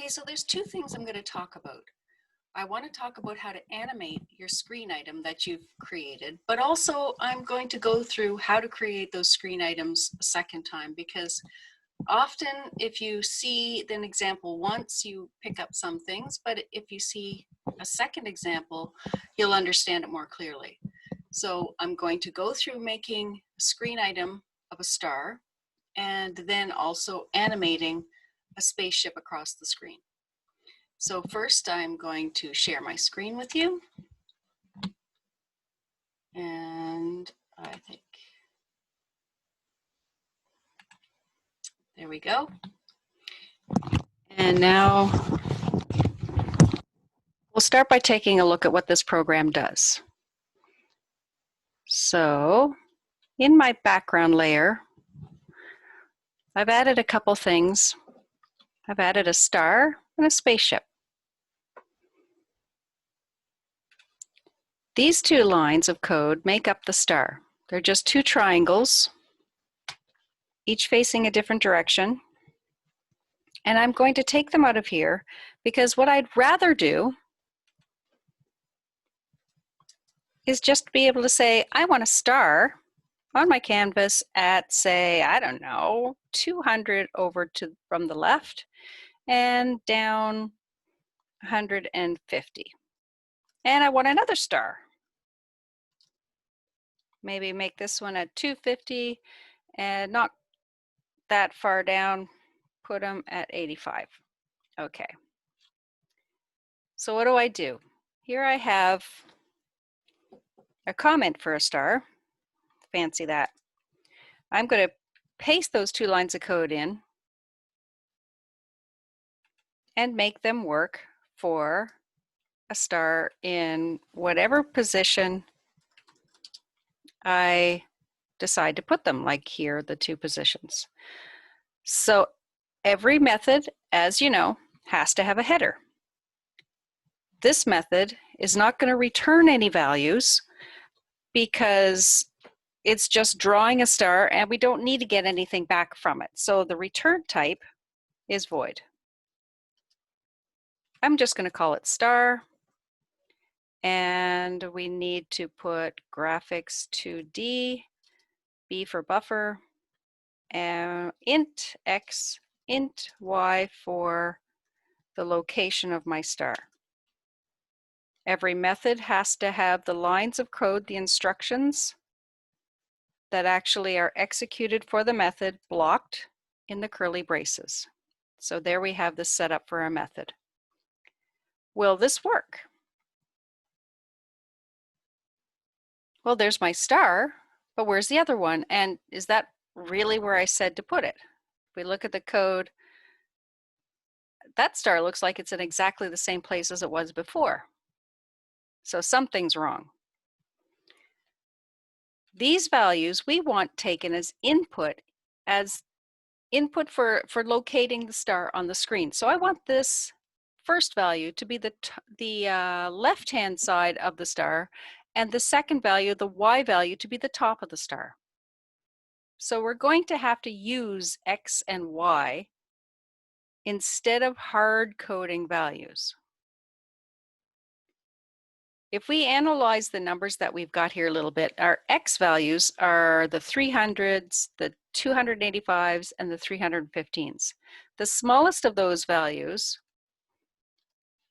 Okay, so there's two things I'm going to talk about. I want to talk about how to animate your screen item that you've created, but also I'm going to go through how to create those screen items a second time, because often if you see an example once, you pick up some things, but if you see a second example, you'll understand it more clearly. So I'm going to go through making a screen item of a star and then also animating a spaceship across the screen. So first I'm going to share my screen with you. And I think, there we go. And now we'll start by taking a look at what this program does. So in my background layer, I've added a couple things. I've added a star and a spaceship. These two lines of code make up the star. They're just two triangles, each facing a different direction. And I'm going to take them out of here because what I'd rather do is just be able to say, I want a star on my canvas at, say, I don't know, 200 over to from the left and down 150. And I want another star. Maybe make this one at 250 and not that far down, put them at 85. Okay. So what do? Here I have a comment for a star. Fancy that. I'm going to paste those two lines of code in and make them work for a star in whatever position I decide to put them, like here, the two positions. So every method, as you know, has to have a header. This method is not going to return any values because it's just drawing a star and we don't need to get anything back from it. So the return type is void. I'm just going to call it star. And we need to put graphics 2D, B for buffer, and int x, int y for the location of my star. Every method has to have the lines of code, the instructions that actually are executed for the method blocked in the curly braces. So there we have this set up for our method. Will this work? Well, there's my star, but where's the other one? And is that really where I said to put it? If we look at the code, that star looks like it's in exactly the same place as it was before. So something's wrong. These values we want taken as input for locating the star on the screen. So I want this first value to be the left-hand side of the star, and the second value, the y value, to be the top of the star. So we're going to have to use x and y instead of hard coding values. If we analyze the numbers that we've got here a little bit, our x values are the 300s, the 285s, and the 315s. The smallest of those values,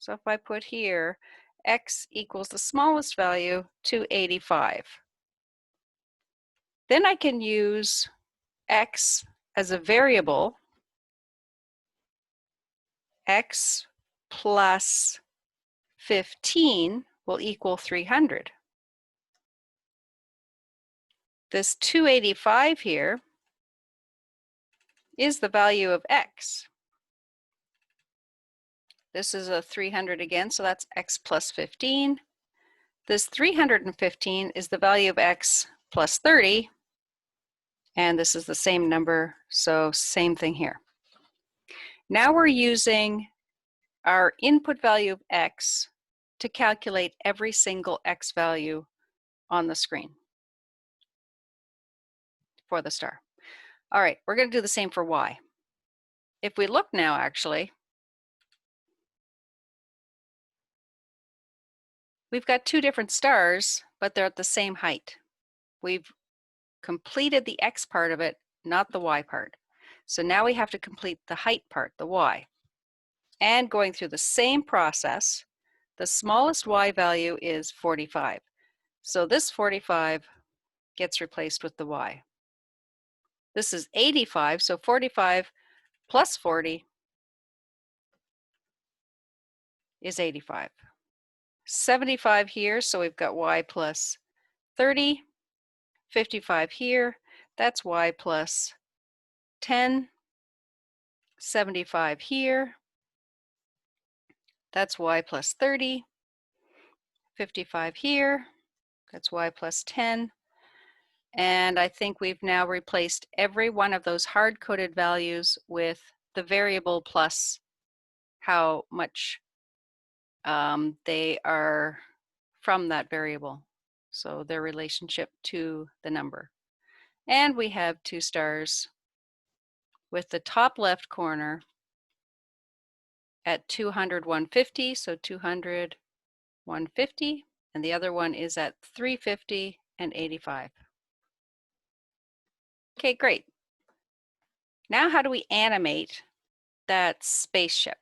so if I put here, x equals the smallest value, 285. Then I can use x as a variable, x plus 15 will equal 300. This 285 here is the value of x. This is a 300 again, so that's x plus 15. This 315 is the value of x plus 30, and this is the same number, so same thing here. Now we're using our input value of x to calculate every single x value on the screen for the star. All right, we're going to do the same for y. If we look now, actually, we've got two different stars, but they're at the same height. We've completed the X part of it, not the Y part. So now we have to complete the height part, the Y. And going through the same process, the smallest Y value is 45. So this 45 gets replaced with the Y. This is 85, so 45 plus 40 is 85. 75 here, so we've got Y plus 30. 55 here, that's Y plus 10. 75 here, that's Y plus 30. 55 here, that's Y plus 10. And I think we've now replaced every one of those hard-coded values with the variable plus how much they are from that variable. So their relationship to the number. And we have two stars with the top left corner at 200, 150, so 200, 150, and the other one is at 350 and 85. Okay, great. Now how do we animate that spaceship?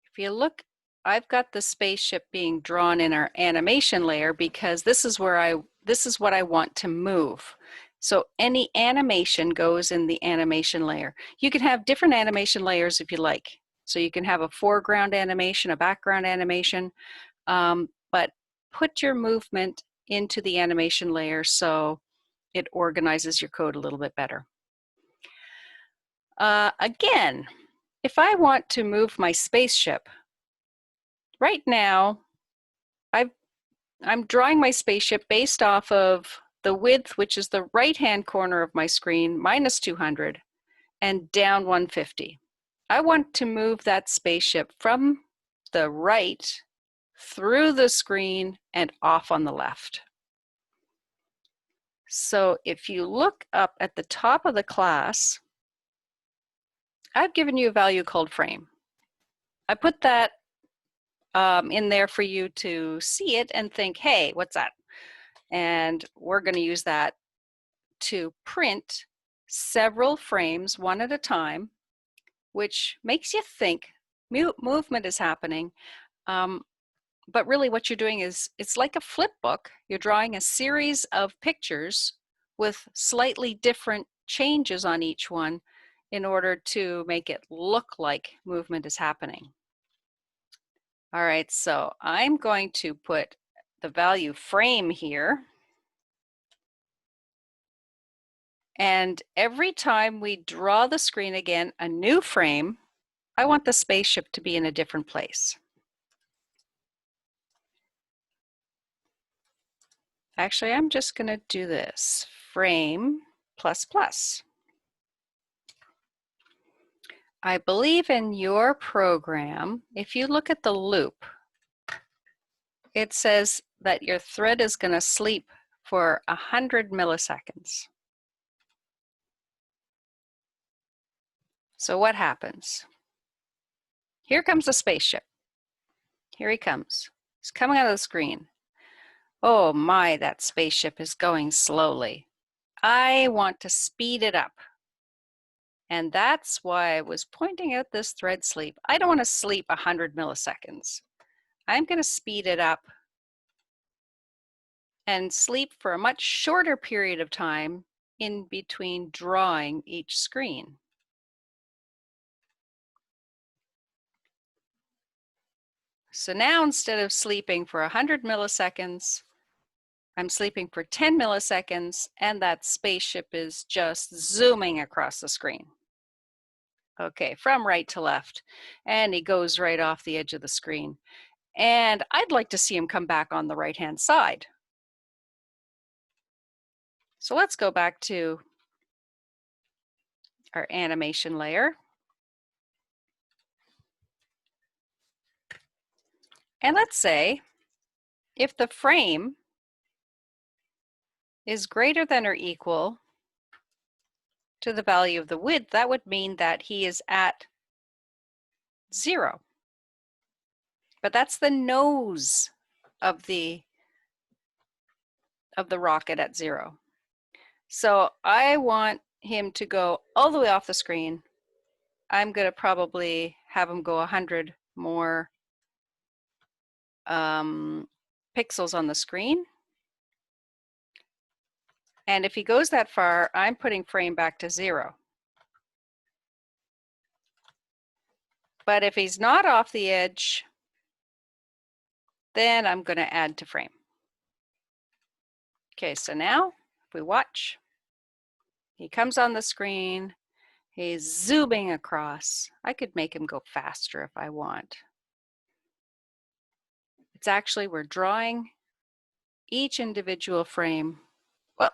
If you look, I've got the spaceship being drawn in our animation layer because this is what I want to move. So any animation goes in the animation layer. You can have different animation layers if you like. So you can have a foreground animation, a background animation, but put your movement into the animation layer so it organizes your code a little bit better. Again, if I want to move my spaceship, right now I'm drawing my spaceship based off of the width, which is the right-hand corner of my screen, minus 200, and down 150. I want to move that spaceship from the right through the screen and off on the left. So if you look up at the top of the class, I've given you a value called frame. I put that in there for you to see it and think, hey, what's that? And we're going to use that to print several frames one at a time, which makes you think movement is happening. But really what you're doing is, it's like a flip book. You're drawing a series of pictures with slightly different changes on each one in order to make it look like movement is happening. All right, so I'm going to put the value frame here. And every time we draw the screen again, a new frame, I want the spaceship to be in a different place. Actually, I'm just going to do this, frame plus plus. I believe in your program, if you look at the loop, it says that your thread is going to sleep for 100 milliseconds. So what happens? Here comes the spaceship. Here he comes. He's coming out of the screen. Oh my, that spaceship is going slowly. I want to speed it up. And that's why I was pointing out this thread sleep. I don't want to sleep 100 milliseconds. I'm going to speed it up and sleep for a much shorter period of time in between drawing each screen. So now instead of sleeping for 100 milliseconds, I'm sleeping for 10 milliseconds and that spaceship is just zooming across the screen. Okay, from right to left. And he goes right off the edge of the screen. And I'd like to see him come back on the right-hand side. So let's go back to our animation layer. And let's say if the frame is greater than or equal to the value of the width, that would mean that he is at 0. but that's the nose of the rocket at 0. So I want him to go all the way off the screen. I'm going to probably have him go 100 more pixels on the screen. And if he goes that far, I'm putting frame back to 0. But if he's not off the edge, then I'm going to add to frame. Okay, so now if we watch, he comes on the screen, he's zooming across. I could make him go faster if I want. It's actually, we're drawing each individual frame. Well,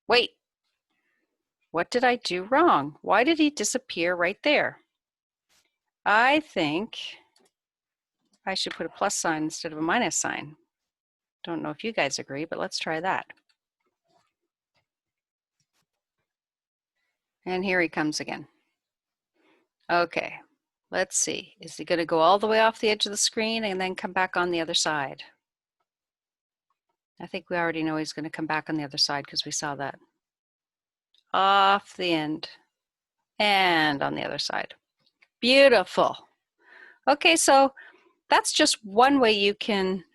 wait, what did I do wrong? Why did he disappear right there? I think I should put a plus sign instead of a minus sign. Don't know if you guys agree, but let's try that. And here he comes again. Okay, let's see. Is he going to go all the way off the edge of the screen and then come back on the other side? I think we already know he's going to come back on the other side because we saw that. Off the end and on the other side. Beautiful. Okay, so that's just one way you can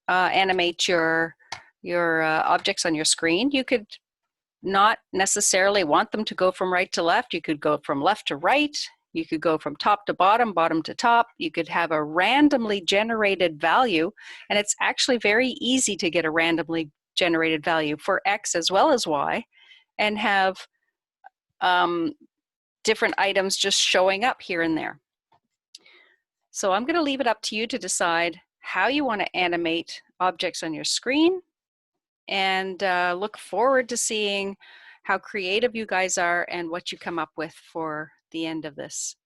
animate your objects on your screen. You could not necessarily want them to go from right to left. You could go from left to right. You could go from top to bottom, bottom to top. You could have a randomly generated value, and it's actually very easy to get a randomly generated value for X as well as Y, and have different items just showing up here and there. So I'm going to leave it up to you to decide how you want to animate objects on your screen, and look forward to seeing how creative you guys are and what you come up with for the end of this.